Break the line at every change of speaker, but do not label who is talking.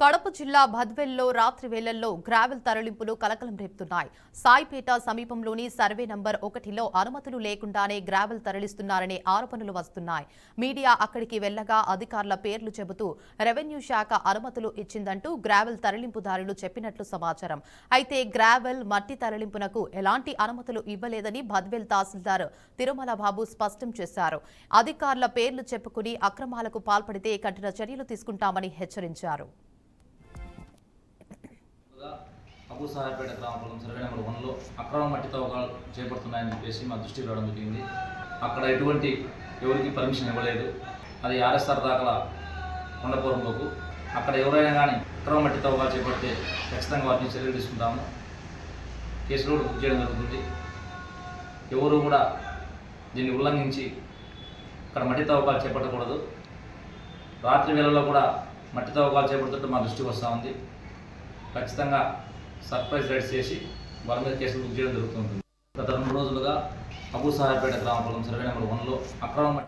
కడప జిల్లా బద్వేల్లో రాత్రి వేళల్లో గ్రావెల్ తరలింపులు కలకలం రేపుతున్నాయి. సాయిపేట సమీపంలోని సర్వే నంబర్ 1లో అనుమతులు లేకుండానే గ్రావెల్ తరలిస్తున్నారనే ఆరోపణలు వస్తున్నాయి. మీడియా అక్కడికి వెళ్లగా అధికారుల పేర్లు చెబుతూ రెవెన్యూ శాఖ అనుమతులు ఇచ్చిందంటూ గ్రావెల్ తరలింపుదారులు చెప్పినట్లు సమాచారం. అయితే గ్రావెల్ మట్టి తరలింపునకు ఎలాంటి అనుమతులు ఇవ్వలేదని బద్వేల్ తహసీల్దార్ తిరుమల బాబు స్పష్టం చేశారు. అధికారుల పేర్లు చెప్పుకుని అక్రమాలకు పాల్పడితే కఠిన చర్యలు తీసుకుంటామని హెచ్చరించారు.
అబూ సాహెబ్పేట గ్రామం సర్వే నెంబర్ 1లో అక్రమ మట్టి తవ్వకాలు చేపడుతున్నాయని చెప్పేసి మా దృష్టికి రావడం జరిగింది. అక్కడ ఎటువంటి ఎవరికి పర్మిషన్ ఇవ్వలేదు. అది ఆర్ఎస్ఆర్ దాఖల కొండపూరంలోకు అక్కడ ఎవరైనా కానీ అక్రమ మట్టి తవ్వకాలు చేపడితే ఖచ్చితంగా వాటిని చర్యలు తీసుకుంటాము. కేసులు కూడా బుక్ చేయడం జరుగుతుంది. ఎవరు కూడా దీన్ని ఉల్లంఘించి అక్కడ మట్టి తవ్వకాలు చేపట్టకూడదు. రాత్రి వేళల్లో కూడా మట్టి తవ్వకాలు చేపడుతుంటే మా దృష్టికి వస్తూ ఉంది. ఖచ్చితంగా సర్ప్రైజ్ రైడ్స్ చేసి వాళ్ళ మీద కేసులు బుక్ చేయడం జరుగుతుంది. గత 2 రోజులుగా అబూ సాహెబ్పేట గ్రామ పొలం సర్వే నెంబర్ 1లో అక్రమ